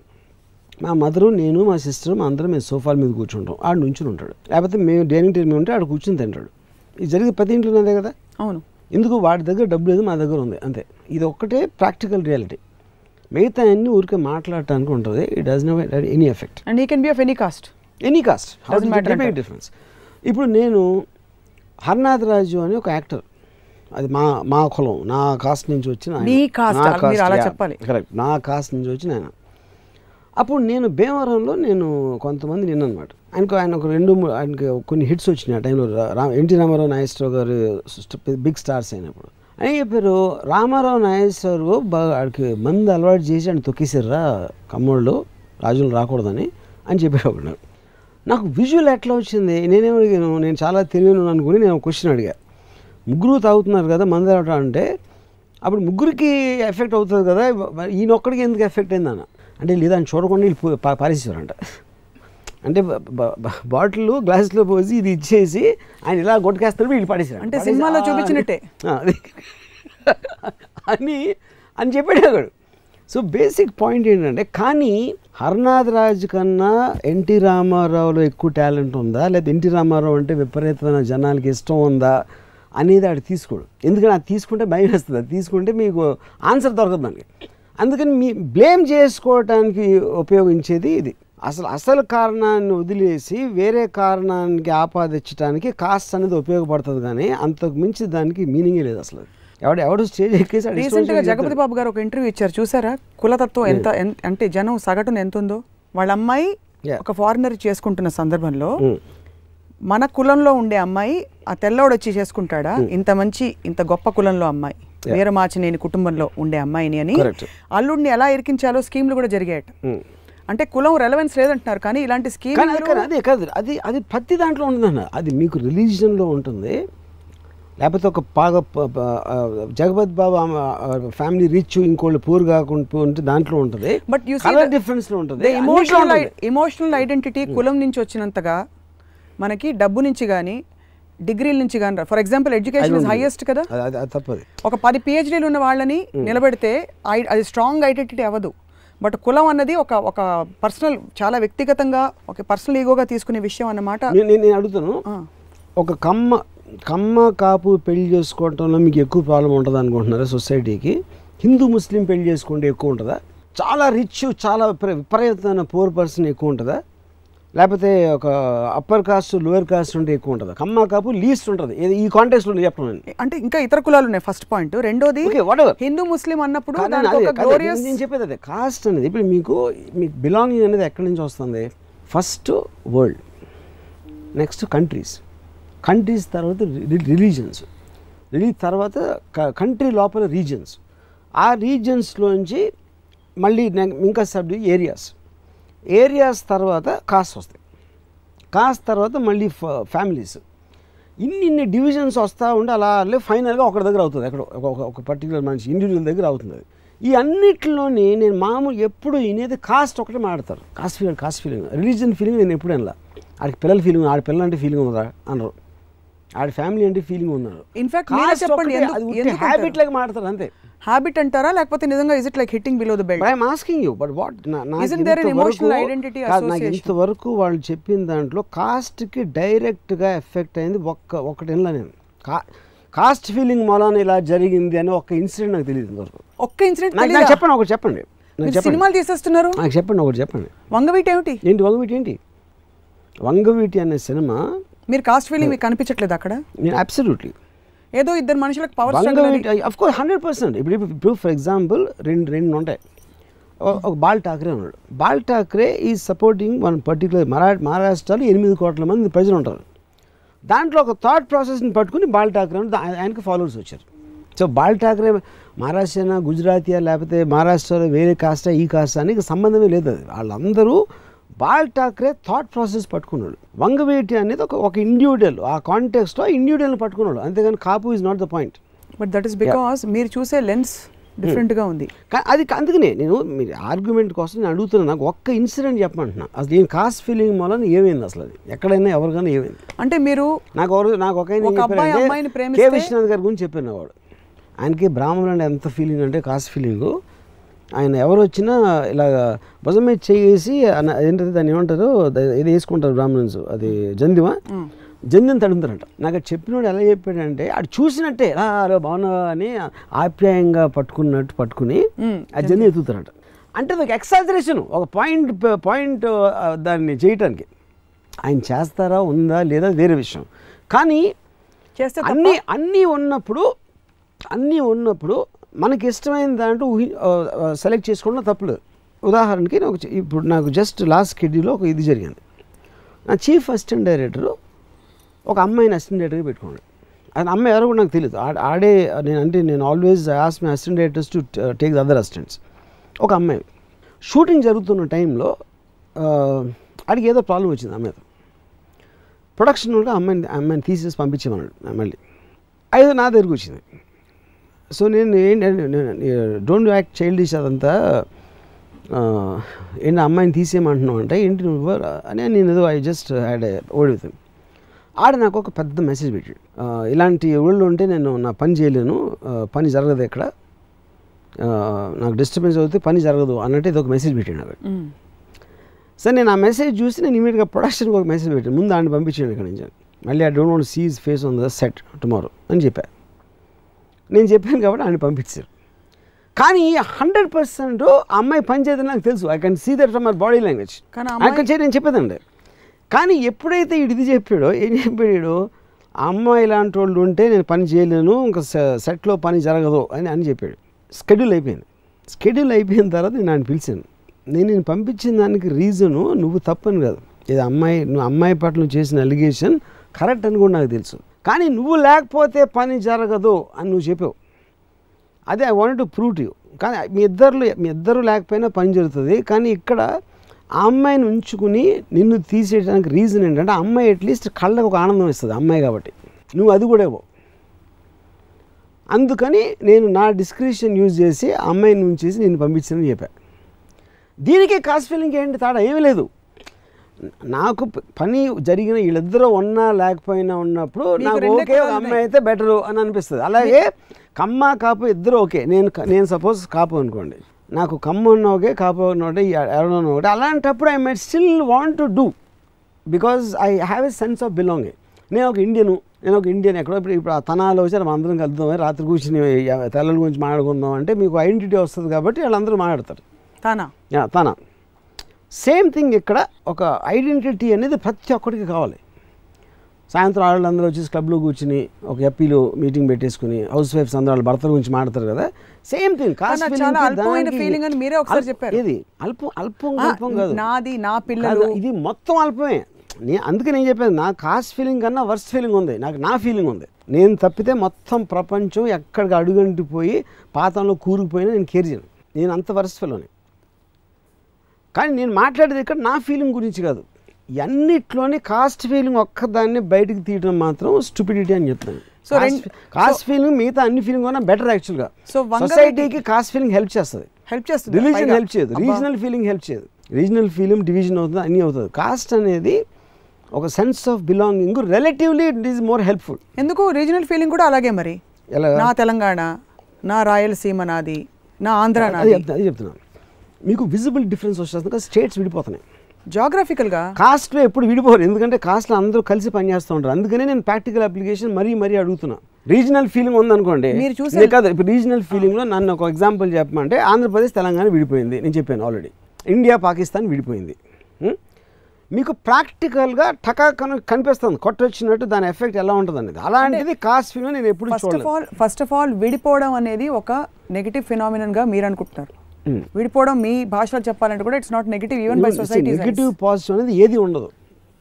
మా మదరు, నేను, మా సిస్టర్, మా అందరం మేము సోఫాల మీద కూర్చుంటాం, ఆడు నుంచుని ఉంటాడు, లేకపోతే మేము డైనింగ్ టేబుల్ మీద ఉంటే ఆడు కూర్చుని తింటాడు. ఇది జరిగే ప్రతి ఇంట్లో అదే కదా. అవును. ఎందుకు? వాడి దగ్గర డబ్బు లేదు, మా దగ్గర ఉంది, అంతే. ఇది ఒక్కటే ప్రాక్టికల్ రియాలిటీ. మిగతా అన్ని ఊరికే మాట్లాడటానికి ఉంటుంది. It does not have any effect. And he can be of any cost. Doesn't matter difference. ఇప్పుడు నేను హర్నాథ్ రాజు అని ఒక యాక్టర్, అది మా కులం, నా కాస్ట్ నుంచి వచ్చిన కరెక్ట్, నా కాస్ట్ నుంచి వచ్చిన ఆయన. అప్పుడు నేను భీమవరంలో కొంతమంది నిన్నమాట, ఆయన ఒక ఆయనకి కొన్ని హిట్స్ వచ్చినాయి ఆ టైంలో. ఎన్టీ రామారావు నాగేశ్వరరావు గారు బిగ్ స్టార్స్ అయినప్పుడు అని చెప్పారు. రామారావు నాగేశ్వరరావు బాగా ఆడికి మంది అలవాటు చేసి ఆయన తొక్కేసారా కమ్మోళ్ళు, రాజులు రాకూడదని అని చెప్పారు. నాకు విజువల్ ఎట్లా వచ్చింది, నేనేమడిగాను, నేను చాలా తెలియను అనుకుని నేను క్వశ్చన్ అడిగా. ముగ్గురు తాగుతున్నారు కదా మంది అవటం అంటే, అప్పుడు ముగ్గురికి ఎఫెక్ట్ అవుతుంది కదా, ఈయన ఒక్కడికి ఎందుకు ఎఫెక్ట్ అయిందన్న అంటే, లేదా అని చూడకుండా వీళ్ళు పారేసేవారంట. అంటే బాటిల్ గ్లాస్లో పోసి ఇది ఇచ్చేసి ఆయన ఇలా కొట్టుకేస్తారు, వీళ్ళు పాడేసారు. అంటే సినిమాలో చూపించినట్టే అని చెప్పాడు అక్కడ. సో బేసిక్ పాయింట్ ఏంటంటే, కానీ హర్నాథ్ రాజ్ కన్నా ఎన్టీ రామారావులో ఎక్కువ టాలెంట్ ఉందా, లేదా ఎన్టీ రామారావు అంటే విపరీతమైన జనాలకి ఇష్టం ఉందా అనేది ఆడు తీసుకోడు. ఎందుకంటే అది తీసుకుంటే భయం వేస్తుంది, అది తీసుకుంటే మీకు ఆన్సర్ దొరకదు దానికి. అందుకని మీ బ్లేమ్ చేసుకోవటానికి ఉపయోగించేది ఇది. అసలు కారణాన్ని వదిలేసి వేరే కారణానికి ఆపాదించడానికి కాస్ట్ అనేది ఉపయోగపడుతుంది, కానీ అంతకు మించి దానికి మీనింగే లేదు అసలు. ఎవడు స్టేజ్ ఎక్కేసి రీసెంట్ గా జగపతి బాబు గారు ఒక ఇంటర్వ్యూ ఇచ్చారు, చూసారా? కులతత్వం ఎంత అంటే జనం సగటున ఎంత ఉందో. వాళ్ళ అమ్మాయి ఒక ఫారినర్ చేసుకుంటున్న సందర్భంలో మన కులంలో ఉండే అమ్మాయి ఆ తెల్లవాడు వచ్చి చేసుకుంటాడా, ఇంత గొప్ప కులంలో అమ్మాయి, వీరమాచినేని కుటుంబంలో ఉండే అమ్మాయిని అని అల్లుడిని ఎలా ఇరికించాలో స్కీమ్లు కూడా జరిగాయట. అంటే కులం రెలవెన్స్ లేదంటున్నారు, కానీ ఇలాంటి స్కీమ్ అదే కాదు, అది ప్రతి దాంట్లో ఉంటుందన్న. అది మీకు రిలీజియన్లో ఉంటుంది, లేకపోతే ఒక జగపతి బాబు ఫ్యామిలీ రిచ్ ఇంకోళ్ళు పూర్ కాకుండా ఉంటే దాంట్లో ఉంటుంది. బట్ డిఫరెన్స్ లో ఉంటుంది. ఎమోషనల్ ఐడెంటిటీ కులం నుంచి వచ్చినంతగా మనకి డబ్బు నుంచి కానీ డిగ్రీల నుంచి కానీ, for example education is highest కదా, తప్పదు. ఒక 10 PhDలు ఉన్న వాళ్ళని నిలబెడితే అది స్ట్రాంగ్ ఐడెంటిటీ అవ్వదు. బట్ కులం అన్నది ఒక పర్సనల్, చాలా వ్యక్తిగతంగా ఒక పర్సనల్ ఈగోగా తీసుకునే విషయం అన్నమాట. నేను అడుగుతాను, ఒక కమ్మ కాపు పెళ్లి చేసుకోవటంలో మీకు ఎక్కువ ప్రాబ్లం ఉంటుంది అనుకుంటున్నారా సొసైటీకి? హిందూ ముస్లిం పెళ్లి చేసుకుంటే ఎక్కువ ఉంటుందా? చాలా రిచ్ చాలా విపరీతమైన పూర్ పర్సన్ ఎక్కువ ఉంటుందా? లేకపోతే ఒక అప్పర్ కాస్ట్ లోయర్ కాస్ట్ ఉంటే ఎక్కువ ఉంటుందా? కమ్మ కాపు లీస్ట్ ఉంటుంది ఈ కాంటెక్స్లో చెప్పండి. అంటే ఇంకా ఇతర కులాలు ఉన్నాయి, ఫస్ట్ పాయింట్. రెండోది హిందూ ముస్లిం అన్నప్పుడు నేను చెప్పేది అదే, కాస్ట్ అనేది ఇప్పుడు మీకు బిలాంగింగ్ అనేది ఎక్కడి నుంచి వస్తుంది? ఫస్ట్ వరల్డ్, నెక్స్ట్ కంట్రీస్ తర్వాత రిలీజన్స్, తర్వాత కంట్రీ లోపల రీజన్స్, ఆ రీజన్స్లోంచి మళ్ళీ ఇంకా ఏరియాస్ తర్వాత కాస్ట్ వస్తాయి, కాస్ట్ తర్వాత మళ్ళీ ఫ్యామిలీస్, ఇన్ని డివిజన్స్ వస్తూ ఉంటే అలా ఫైనల్గా ఒకటి దగ్గర అవుతుంది, ఎక్కడ ఒక పర్టికులర్ మనిషి ఇండివిజువల్ దగ్గర అవుతుంది. ఈ అన్నిటిలోని నేను మామూలు ఎప్పుడు వినేది కాస్ట్ ఒకటే మాట్లాడతారు, కాస్ట్ ఫీలింగ్ రిలీజియన్ ఫీలింగ్ నేను ఎప్పుడు వినలా. ఆడికి పిల్లల ఫీలింగ్, ఆడి పిల్లలు అంటే ఫీలింగ్ ఉందా అనరు, ఆడి ఫ్యామిలీ అంటే ఫీలింగ్ ఉన్నారు. ఇన్ఫాక్ట్ హ్యాబిట్ లాగా మాట్లాడతారు అంతే. హ్యాబిట్ అంటారా లేకపోతే నిజంగా is it like hitting below the belt? I'm asking you, but what ఇంతవరకు వాళ్ళు చెప్పిన దాంట్లో కాస్ట్కి డైరెక్ట్గా ఎఫెక్ట్ అయింది ఒకటి నేను కాస్ట్ ఫీలింగ్ మూలాన ఇలా జరిగింది అని ఒక ఇన్సిడెంట్ నాకు తెలియదు ఇంతవరకు. ఒక్క ఇన్సిడెంట్ చెప్పండి, ఒకటి చెప్పండి. సినిమాలు తీసేస్తున్నారు, నాకు చెప్పండి, ఒకటి చెప్పండి. వంగవీటి ఏంటి వంగవీటి అనే సినిమా మీరు కాస్ట్ ఫీలింగ్ మీకు కనిపించట్లేదు అక్కడ? అబ్సల్యూట్లీ ఏదో ఇద్దరు మనుషులకు పవర్ అఫ్ కోర్స్ 100%. ఇప్పుడు ఫర్ ఎగ్జాంపుల్ రెండు ఉంటాయి. ఒక బాల్ ఠాక్రే ఉన్నాడు. Ball Thackeray is supporting one particular మహారాష్ట్రలో 8 కోట్ల మంది ప్రజలు ఉంటారు. దాంట్లో ఒక థాట్ ప్రాసెస్ని పట్టుకుని బాల్ ఠాక్రే ఆయనకి ఫాలోవర్స్ వచ్చారు. సో బాల్ ఠాక్రే మహారాష్ట్రనా గుజరాతీయా లేకపోతే మహారాష్ట్రలో వేరే కాస్టా ఈ కాస్టా అని సంబంధమే లేదు. అది వాళ్ళందరూ బాల్ ఠాక్రే థాట్ ప్రాసెస్ పట్టుకున్నాడు. వంగవీటి అనేది ఒక ఇండివిజువల్, ఆ కాంటెక్స్ట్లో ఇండివిజువల్ని పట్టుకున్నాడు, అంతేగాని Kapu is not the point. But that is because మీరు చూసే లెన్స్ డిఫరెంట్గా ఉంది. అది అందుకనే నేను మీరు ఆర్గ్యుమెంట్ కోసం నేను అడుగుతున్నాను, నాకు ఒక్క ఇన్సిడెంట్ చెప్పమంటున్నా. అసలు నేను కాస్ట్ ఫీలింగ్ వల్ల ఏమైంది అసలు, అది ఎక్కడైనా ఎవరికైనా ఏమైంది? అంటే మీరు నాకు ఒక కే విశ్వనాథ్ గారి గురించి చెప్పాను. వాడు ఆయనకి బ్రాహ్మణులు అంటే ఎంత ఫీలింగ్ అంటే కాస్ట్ ఫీలింగు. ఆయన ఎవరు వచ్చినా ఇలా భుజం మీద చేసి ఏంటంటే దాన్ని ఏమంటారు, ఇది వేసుకుంటారు బ్రాహ్మణ్స్, అది జంధ్యం తడుముతారంట. నాకు అది చెప్పినోడు ఎలా చెప్పాడంటే, అది చూసినట్టే బాగున్నావా అని ఆప్యాయంగా పట్టుకుని ఆ జంధ్యం ఎత్తుతారంట. అంటే ఒక ఎక్సాజరేషన్, ఒక పాయింట్ దాన్ని చేయటానికి. ఆయన చేస్తారా ఉందా లేదా వేరే విషయం, కానీ అన్నీ ఉన్నప్పుడు మనకి ఇష్టమైన దాంట్లో సెలెక్ట్ చేసుకోవడం తప్పలేదు. ఉదాహరణకి ఇప్పుడు నాకు జస్ట్ లాస్ట్ షెడ్యూల్లో ఒక ఇది జరిగింది. నా చీఫ్ అసిస్టెంట్ డైరెక్టరు ఒక అమ్మాయిని అసిస్టెంట్ డైరెక్టర్గా పెట్టుకున్నాడు. అది అమ్మాయి ఎవరో కూడా నాకు తెలియదు. నేను always ask my assistant directors to take the other assistants. ఒక అమ్మాయి షూటింగ్ జరుగుతున్న టైంలో ఆడికి ఏదో ప్రాబ్లం వచ్చింది అమ్మాయితో. ప్రొడక్షన్ కూడా అమ్మాయిని తీసేసి పంపించేమన్నాడు. మళ్ళీ అది నా దగ్గరికి వచ్చింది. సో నేను డోంట్ యాక్ట్ చైల్డిష్, అదంతా ఏంటి అమ్మాయిని తీసేయమంటున్నావు అంటే ఏంటి నువ్వు అని నేను ఏదో ఐ జస్ట్ హ్యాడ్ ఓడి విత్ హిమ్. ఆడ నాకు ఒక పెద్ద మెసేజ్ పెట్టాడు, ఇలాంటి ఊళ్ళో ఉంటే నేను నా పని చేయలేను, పని జరగదు, ఎక్కడ నాకు డిస్టర్బెన్స్ అవుతే పని జరగదు అన్నట్టు ఇది ఒక మెసేజ్ పెట్టాడు నాకు. సరే నేను ఆ మెసేజ్ చూసి నేను ఇమీడియట్గా ప్రొడక్షన్కి ఒక మెసేజ్ పెట్టాను, ముందు ఆయన పంపించాను ఇక్కడ నుంచి, మళ్ళీ I don't want see his face on the set tomorrow అని చెప్పాను. నేను చెప్పాను కాబట్టి ఆయన పంపించారు. కానీ 100% అమ్మాయి పని చేయదని నాకు తెలుసు. I can see that from my body language. నేను చెప్పేదండి. కానీ ఎప్పుడైతే ఇది చెప్పాడో, ఏం చెప్పాడు, అమ్మాయి ఇలాంటి వాళ్ళు ఉంటే నేను పని చేయలేను, ఇంకా సెట్లో పని జరగదు అని చెప్పాడు. షెడ్యూల్ అయిపోయిన తర్వాత నేను ఆయన పిలిచాను. నేను పంపించిన దానికి రీజను నువ్వు తప్పని కాదు, ఇది నువ్వు అమ్మాయి పట్ల నువ్వు చేసిన అలిగేషన్ కరెక్ట్ అని కూడా నాకు తెలుసు, కానీ నువ్వు లేకపోతే పని జరగదు అని నువ్వు చెప్పావు. అదే I want to prove to you. కానీ మీ ఇద్దరు లేకపోయినా పని జరుగుతుంది. కానీ ఇక్కడ ఆ అమ్మాయిని ఉంచుకుని నిన్ను తీసేయడానికి రీజన్ ఏంటంటే ఆ అమ్మాయి అట్లీస్ట్ కళ్ళకు ఒక ఆనందం ఇస్తుంది, అమ్మాయి కాబట్టి. నువ్వు అది కూడా ఇవ్వవు. అందుకని నేను నా డిస్క్రిప్షన్ యూజ్ చేసి ఆ అమ్మాయిని ఉంచేసి నేను పంపించానని చెప్పాను. దీనికి కాస్ట్ ఫీలింగ్ ఏంటి తేడా ఏమీ లేదు. నాకు పని జరిగిన వీళ్ళిద్దరూ ఉన్నా లేకపోయినా ఉన్నప్పుడు నాకు ఓకే అమ్మాయి అయితే బెటరు అని అనిపిస్తుంది. అలాగే కమ్మ కాపు ఇద్దరు ఓకే, నేను సపోజ్ కాపు అనుకోండి, నాకు కమ్మ ఉన్న ఓకే, కాపు ఉన్న ఒకటి, ఎవరన్నా ఒకటి, అలాంటప్పుడు I might still want to do because I have a sense of belonging. నేను ఒక ఇండియన్ ఎక్కడో ఇప్పుడు ఆ తనాలో వచ్చి మనం అందరం కలుద్దాం, రాత్రి కూర్చుని తెల్లల గురించి మాట్లాడుకుందాం అంటే మీకు ఐడెంటిటీ వస్తుంది కాబట్టి వాళ్ళందరూ మాట్లాడతారు. తన సేమ్ థింగ్ ఇక్కడ ఒక ఐడెంటిటీ అనేది ప్రతి ఒక్కరికి కావాలి. సాయంత్రం వాళ్ళందరూ వచ్చేసి క్లబ్లో కూర్చుని ఒక ఎప్పీలో మీటింగ్ పెట్టేసుకుని హౌస్ వైఫ్స్ అందరూ వాళ్ళ భర్తల గురించి మాట్లాడతారు కదా, సేమ్ థింగ్. ఇది అల్పం కాదు, నాది నా పిల్లలు, ఇది మొత్తం అల్పమే. అందుకే నేను చెప్పాను, నా కాస్ట్ ఫీలింగ్ కన్నా వర్స్ట్ ఫీలింగ్ ఉంది, నాకు నా ఫీలింగ్ ఉంది. నేను తప్పితే మొత్తం ప్రపంచం ఎక్కడికి అడుగంటిపోయి పాతంలో కూరుకుపోయినా నేను కేర్ చేయను, నేను అంత వర్స్ట్ ఫీల్ని. కానీ నేను మాట్లాడేది ఇక్కడ నా ఫీలింగ్ గురించి కాదు, అన్నిట్లోని కాస్ట్ ఫీలింగ్ ఒక్కదాన్ని బయటకు తీయడం మాత్రం స్టూపిడిటీ అని చెప్తాను. సో కాస్ట్ ఫీలింగ్ మిగతా అన్ని ఫీలింగ్ కన్నా బెటర్ యాక్చువల్గా. సో సొసైటీకి కాస్ట్ ఫీలింగ్ హెల్ప్ చేస్తుంది, రిలీజన్ హెల్ప్ చేయదు, రీజనల్ ఫీలింగ్ హెల్ప్ చేయదు. రీజనల్ ఫీలింగ్ డివిజన్ అవుతుంది, అన్నీ అవుతుంది. కాస్ట్ అనేది ఒక sense of belonging, relatively it is more helpful. ఎందుకు రీజనల్ ఫీలింగ్ కూడా అలాగే మరి, నా తెలంగాణ, నా రాయలసీమ నాది, నా ఆంధ్ర నాది, అది చెప్తున్నాను. మీకు విజిబుల్ డిఫరెన్స్ వస్తుంది కదా, స్టేట్స్ విడిపోతున్నాయి జాగ్రఫికల్గా. కాస్ట్లో ఎప్పుడు విడిపోరు, ఎందుకంటే కాస్ట్లో అందరూ కలిసి పనిచేస్తూ ఉంటారు. అందుకనే నేను ప్రాక్టికల్ అప్లికేషన్ మరీ అడుగుతున్నా. రీజనల్ ఫీలింగ్ ఉందనుకోండి, కాదు ఇప్పుడు రీజనల్ ఫీలింగ్లో నన్ను ఒక ఎగ్జాంపుల్ చెప్పమంటే ఆంధ్రప్రదేశ్ తెలంగాణ విడిపోయింది, నేను చెప్పాను ఆల్రెడీ. ఇండియా పాకిస్తాన్ విడిపోయింది. మీకు ప్రాక్టికల్గా కనిపిస్తుంది కొట్టొచ్చినట్టు దాని ఎఫెక్ట్ ఎలా ఉంటుంది అనేది. అలాంటిది కాస్ట్ ఫీలింగ్ నేను ఎప్పుడు చూడలేదు. ఫస్ట్ ఆఫ్ ఆల్ విడిపోవడం అనేది ఒక నెగిటివ్ ఫినామినన్గా మీరు అనుకుంటున్నారు. విడిపోవడం మీ భాషలో చెప్పాలంటే కూడా it's not negative even by society. Negative positive అనేది ఏది ఉండదు,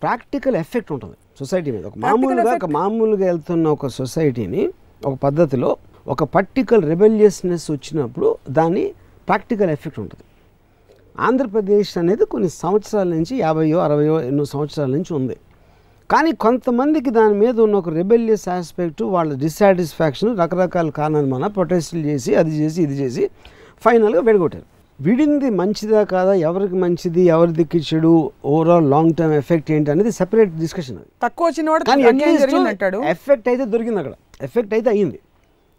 ప్రాక్టికల్ ఎఫెక్ట్ ఉంటుంది సొసైటీ మీద. ఒక మామూలుగా వెళ్తున్న ఒక సొసైటీని ఒక పద్ధతిలో ఒక పర్టికల్ రెబెలియస్నెస్ వచ్చినప్పుడు దాని ప్రాక్టికల్ ఎఫెక్ట్ ఉంటుంది. ఆంధ్రప్రదేశ్ అనేది కొన్ని సంవత్సరాల నుంచి 50 60 ఎన్నో సంవత్సరాల నుంచి ఉంది. కానీ కొంతమందికి దాని మీద ఉన్న ఒక రెబెలియస్ ఆస్పెక్ట్, వాళ్ళ డిస్సాటిస్ఫాక్షన్, రకరకాల కారణాలు మన ప్రొటెస్టులు చేసి అది చేసి ఇది చేసి ఫైనల్గా విడగొట్టారు. విడింది మంచిదా కాదా, ఎవరికి మంచిది ఎవరిది చెడు, ఓవరాల్ లాంగ్ టర్మ్ ఎఫెక్ట్ ఏంటి అనేది సెపరేట్ డిస్కషన్. అది తక్కువ వచ్చిన ఎఫెక్ట్ అయితే దొరికింది, అక్కడ ఎఫెక్ట్ అయితే అయ్యింది.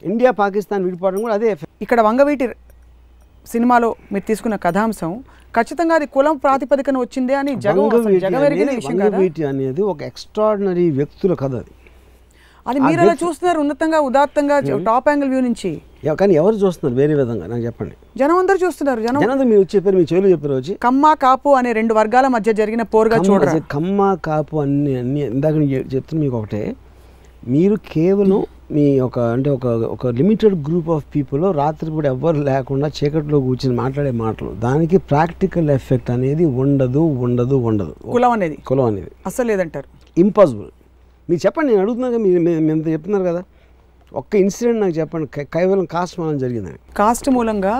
ఇండియా పాకిస్తాన్ విడిపోవడం కూడా అదే ఎఫెక్ట్. ఇక్కడ వంగవీటి సినిమాలో మీరు తీసుకున్న కథాంశం ఖచ్చితంగా అది కులం ప్రాతిపదికన వచ్చిందే అని వంగవీటి అనేది ఒక ఎక్స్ట్రాడినరీ వ్యక్తుల కథ. అది మీరు అలా చూస్తున్నారు ఉన్నతంగా ఉదాత్తంగా టాప్ యాంగిల్ వ్యూ నుంచి. కానీ ఎవరు చూస్తున్నారు వేరే విధంగా నాకు చెప్పండి. జనం అందరూ చూస్తున్నారు. జనం మీరు చెప్పారు, మీ చెవులు చెప్పారు వచ్చి కమ్మ కాపు అనే రెండు వర్గాల మధ్య జరిగిన పోరుగా చూడరు. కమ్మ కాపు అన్ని ఇందాక చెప్తున్నా మీకు ఒకటే, మీరు కేవలం మీ అంటే ఒక లిమిటెడ్ గ్రూప్ ఆఫ్ పీపుల్ రాత్రిపూట ఎవ్వరు లేకుండా చీకట్లో కూర్చొని మాట్లాడే మాటలు, దానికి ప్రాక్టికల్ ఎఫెక్ట్ అనేది ఉండదు. కులం అనేది అసలు లేదంటారు, ఇంపాసిబుల్. మీరు చెప్పండి, నేను అడుగుతున్నాగా, మీరు చెప్తున్నారు కదా, ఒక్క ఇన్సిడెంట్ నాకు చెప్పండి కేవలం కాస్ట్ మూలంగా జరిగిందని. కాస్ట్ మూలంగా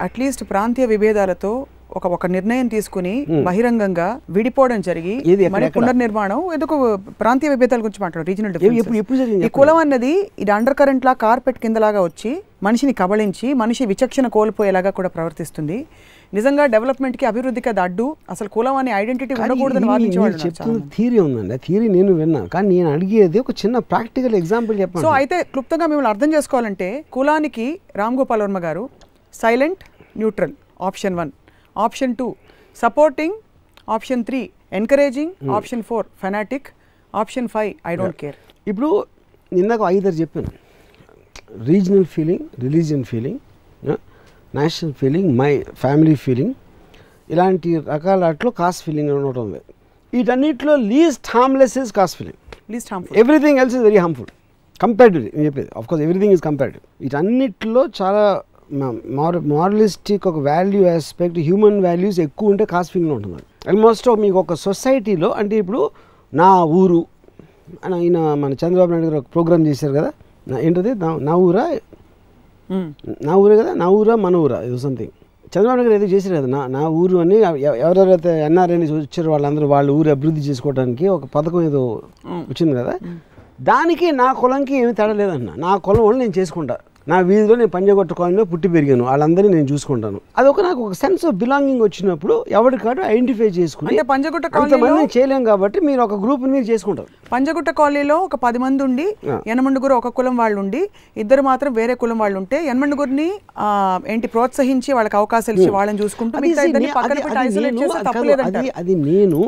అట్లీస్ట్ ప్రాంతీయ విభేదాలతో ఒక నిర్ణయం తీసుకుని బహిరంగంగా విడిపోవడం జరిగి మరి పునర్నిర్మాణం ఎందుకు ప్రాంతీయ విభేదాల గురించి మాట్లాడు, రీజనల్ డిఫరెన్స్. ఈ కులం అన్నది ఇది అండర్ కరెంట్ లా కార్పెట్ కిందలాగా వచ్చి మనిషిని కబళించి మనిషి విచక్షణ కోల్పోయేలాగా కూడా ప్రవర్తిస్తుంది. నిజంగా డెవలప్మెంట్ కి అభివృద్ధికి అది అడ్డు. అసలు కులం అనే ఐడెంటిటీ ఉండకూడదని వాదించేవాళ్ళు. థియరీ ఉందండి, థియరీ నేను విన్నా, కానీ నేను అడిగేది ఒక చిన్న ప్రాక్టికల్ ఎగ్జాంపుల్ చెప్పండి. సో అయితే క్లుప్తంగా మిమ్మల్ని అర్థం చేసుకోవాలంటే, కులానికి రామ్ గోపాల్ వర్మ గారు silent neutral option 1, option 2 supporting, option 3 encouraging, option 4 fanatic, option 5 I don't care. ఇప్పుడు ఇందాక 5 చెప్పాను, regional feeling, religion feeling, national feeling, my family feeling, ఇలాంటి రకాల వాటిలో కాస్ట్ ఫీలింగ్ ఉండటం లేదు. వీటన్నిటిలో least harmless is caste feeling. Least harmful. Everything else is very harmful comparative. నేను చెప్పేది ఆఫ్కోర్స్ ఎవ్రీథింగ్ ఈజ్ కంపేరిటివ్. వీటన్నిటిలో చాలా మారలిస్టిక్ ఒక వాల్యూ ఆస్పెక్ట్, హ్యూమన్ వాల్యూస్ ఎక్కువ ఉంటే కాస్ట్ ఫీలింగ్లో ఉంటుంది. ఆల్మోస్ట్ మీకు ఒక సొసైటీలో అంటే ఇప్పుడు నా ఊరు అని ఈయన మన చంద్రబాబు నాయుడు గారు ఒక ప్రోగ్రామ్ చేశారు కదా, ఏంటది నా ఊరే కదా, నా ఊరా మన ఊరా ఇది సంథింగ్. చంద్రబాబు నాయుడు గారు ఏదో చేశారు కదా నా ఊరు అని. ఎవరెవరైతే ఎన్ఆర్ఐని వచ్చారో వాళ్ళందరూ వాళ్ళ ఊరు అభివృద్ధి చేసుకోవడానికి ఒక పథకం ఏదో వచ్చింది కదా, దానికి నా కులంకి ఏమీ తేడా లేదన్న. నా కులం వాళ్ళు నేను చేసుకుంటా, నా వీధిలో నేను పంజాగొట్ట కాలనీలో పుట్టి పెరిగాను, వాళ్ళందరినీ నేను చూసుకుంటాను. అదొక నాకు ఒక సెన్స్ ఆఫ్ బిలాంగింగ్ వచ్చినప్పుడు ఎవరికాడు ఐడెంటిఫై చేసుకుని, అంటే పంజగుట్ట కాలనీలో చేయలేం కాబట్టి మీరు ఒక గ్రూప్ మీరు చేసుకుంటారు. పంజగుట్ట కాలనీలో ఒక 10 మంది ఉండి యనమండుగురు ఒక కులం వాళ్ళు ఉండి ఇద్దరు మాత్రం వేరే కులం వాళ్ళు ఉంటే యనమండుగురిని ఏంటి ప్రోత్సహించి వాళ్ళకి అవకాశాలు ఇచ్చి వాళ్ళని చూసుకుంటూ అది నేను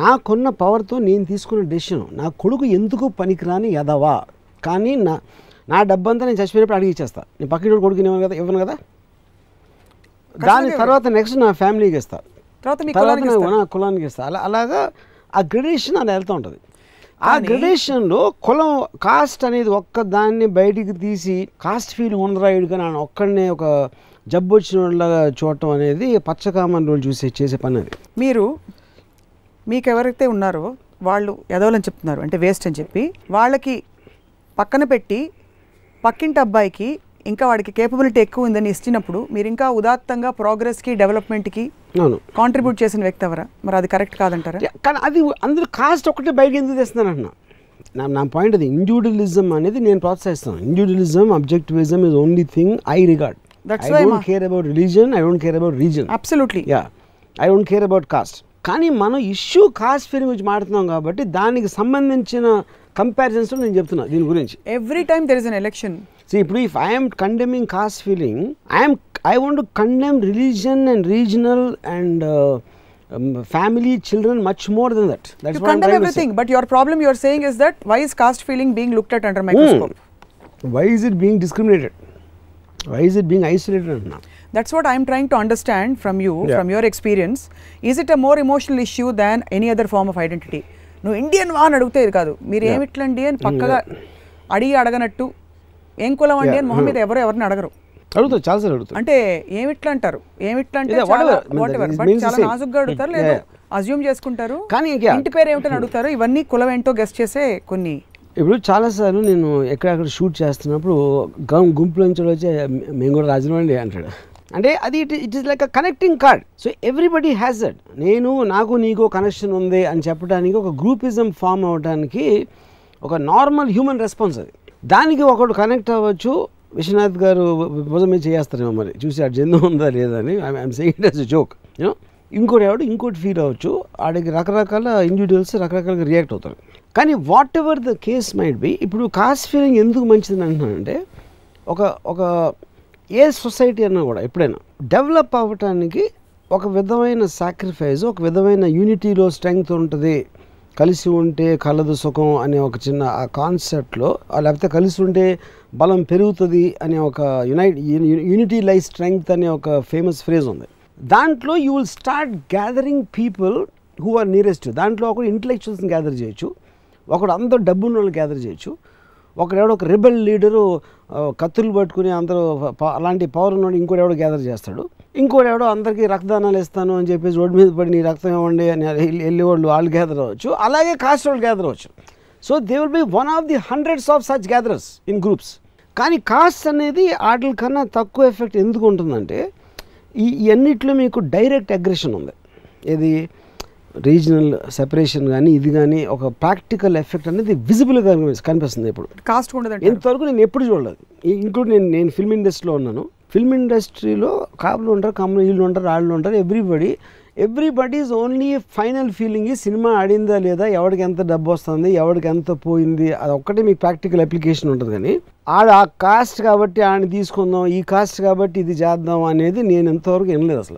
నాకున్న పవర్తో నేను తీసుకున్న డెసిషన్. నా కొడుకు ఎందుకు పనికిరాని ఎదవా, కానీ నా డబ్బంతా నేను చచ్చిపోయినప్పుడు అడిగి ఇచ్చేస్తా. నేను పక్కన కొడుకు ఇవ్వను కదా, దాని తర్వాత నెక్స్ట్ నా ఫ్యామిలీకి ఇస్తా, తర్వాత నా కులానికి ఇస్తా. అలాగా ఆ గ్రెడేషన్ అలా వెళ్తూ ఉంటుంది. ఆ గ్రెడేషన్లో కులం కాస్ట్ అనేది ఒక్క దాన్ని బయటికి తీసి కాస్ట్ ఫీలింగ్ ఉండరాయుడు కానీ ఒక్కడనే ఒక జబ్బు వచ్చిన వాళ్ళగా చూడటం అనేది పచ్చకామన్ రోజు చేసే పని. అది మీకు ఎవరైతే ఉన్నారో వాళ్ళు ఎదవలని చెప్తున్నారు అంటే వేస్ట్ అని చెప్పి వాళ్ళకి పక్కన పెట్టి పక్కింటి అబ్బాయికి ఇంకా వాడికి కేపబిలిటీ ఎక్కువ ఉందని ఇచ్చినప్పుడు మీరు ఇంకా ఉదాత్తంగా ప్రోగ్రెస్కి డెవలప్మెంట్కి కాంట్రిబ్యూట్ చేసిన వ్యక్తి ఎవరా? మరి అది కరెక్ట్ కాదంటారా? కానీ అది అందరూ కాస్ట్ ఒకటే బయట ఎందుకు తెస్తున్నాను అంటున్నా. నా పాయింట్ అది ఇండివిజువలిజం అనేది నేను ప్రోత్సహిస్తాను. Individualism, objectivism is only thing I regard. I don't care about religion, I don't care about region. Absolutely. Yeah. I don't care about caste. కానీ మనం ఇష్యూ కాస్ట్ ఫీలింగ్ గురించి మాట్లాడుతున్నాం కాబట్టి దానికి సంబంధించిన కంపారిజన్స్ నేను చెప్తున్నా దీని గురించి. Every time there is an election. ఇప్పుడు if I am condemning caste feeling, I want to condemn religion and regional and family, children much more than that. That's you what condemn everything, but your problem you are saying is that why is caste feeling being looked at under microscope? Why is it being discriminated? Why is it being isolated now? That's what I am trying to understand from you, from your experience. Is it a more emotional issue than any other form of identity? No Indian వా అని అడిగితే ఇది కాదు, మీరు ఏమిట్లండి అని పక్కగా అడగనట్టు ఏం కులం అండి అని మొహం మీద ఎవరిని అడగరు. అడుగుతారు, చాలాసార్లు అడుగుతారు. అంటే ఏమిట్లా అంటారు, ఏమిట్లా అంటే చాలా నాజుగ్గా అడుగుతారు, లేదా అజ్యూమ్ చేసుకుంటారు. కానీ ఇంటి పేరు ఏమిటని అడుగుతారు. ఇవన్నీ కులం ఏంటో గెస్ట్ చేసే కొన్ని. ఇప్పుడు చాలాసార్లు నేను ఎక్కడెక్కడ షూట్ చేస్తున్నప్పుడు గుంపులో నుంచి వచ్చి మేము కూడా రాజమండ్రి అంటాడు. అంటే అది it is like a connecting card. So everybody has that. నాకు నీకు కనెక్షన్ ఉంది అని చెప్పడానికి, ఒక గ్రూపిజం ఫామ్ అవ్వడానికి ఒక నార్మల్ హ్యూమన్ రెస్పాన్స్ అది. దానికి ఒకడు కనెక్ట్ అవ్వచ్చు. విశ్వనాథ్ గారు భుజం మీద చేస్తారేమో మరి చూసి ఆ జంతువు ఉందా లేదా అని I'm saying it as a joke. ఇంకోటి ఫీల్ అవ్వచ్చు. ఆడికి రకరకాల ఇండివిజువల్స్ రకరకాలుగా రియాక్ట్ అవుతారు. కానీ whatever the case might be, ఇప్పుడు కాస్ట్ ఫీలింగ్ ఎందుకు మంచిదని అంటున్నానంటే, ఒక ఏ సొసైటీ అన్నా కూడా ఎప్పుడైనా డెవలప్ అవ్వటానికి ఒక విధమైన సాక్రిఫైస్, ఒక విధమైన యూనిటీలో స్ట్రెంగ్త్ ఉంటుంది. కలిసి ఉంటే కలదు సుఖం అనే ఒక చిన్న ఆ కాన్సెప్ట్లో, లేకపోతే కలిసి ఉంటే బలం పెరుగుతుంది అనే ఒక యూనిటీ లైస్ స్ట్రెంగ్త్ అనే ఒక ఫేమస్ ఫ్రేజ్ ఉంది. దాంట్లో you will start gathering people who are nearest. దాంట్లో ఒకడు ఇంటలెక్చువల్స్ని గ్యాదర్ చేయొచ్చు, ఒకడు అందరూ డబ్బున్న వాళ్ళు గ్యాదర్ చేయొచ్చు, ఒకడెవడో ఒక రెబెల్ లీడరు కత్తులు పట్టుకుని అందరూ అలాంటి పవర్ ఉన్నవాడు ఇంకోటి గ్యాదర్ చేస్తాడు. ఇంకోటి అందరికీ రక్తదానాలు ఇస్తాను అని చెప్పేసి రోడ్డు మీద పడి నీ రక్తం ఇవ్వండి అని వెళ్ళేవాళ్ళు వాళ్ళు గ్యాదర్ అవ్వచ్చు. అలాగే కాస్ట్ వాళ్ళు గ్యాదర్ అవ్వచ్చు. So they will be one of the hundreds of such gatherers in groups. కానీ కాస్ట్ అనేది వాటి కన్నా తక్కువ ఎఫెక్ట్ ఎందుకు ఉంటుందంటే, ఇవన్నిట్లో మీకు డైరెక్ట్ అగ్రెషన్ ఉంది. ఇది రీజనల్ సెపరేషన్ కానీ ఇది కానీ ఒక ప్రాక్టికల్ ఎఫెక్ట్ అనేది విజిబుల్గా కనిపిస్తుంది. ఇప్పుడు కాస్ట్ ఉండదు ఇంతవరకు నేను ఎప్పుడు చూడలేదు. ఇంక్లూడ్ నేను ఫిల్మ్ ఇండస్ట్రీలో ఉన్నాను. ఫిల్మ్ ఇండస్ట్రీలో కాపులు ఉంటారు, కమ్ములు వీళ్ళు ఉంటారు, వాళ్ళు ఉంటారు. Everybody is only final feeling ఈ సినిమా ఆడిందా లేదా, ఎవరికి ఎంత డబ్బు వస్తుంది, ఎవరికి ఎంత పోయింది, అది ఒక్కటే మీకు ప్రాక్టికల్ అప్లికేషన్ ఉంటుంది. కానీ ఆ కాస్ట్ కాబట్టి ఆడిని తీసుకుందాం, ఈ కాస్ట్ కాబట్టి ఇది చేద్దాం అనేది నేను ఎంతవరకు వినలేదు అసలు.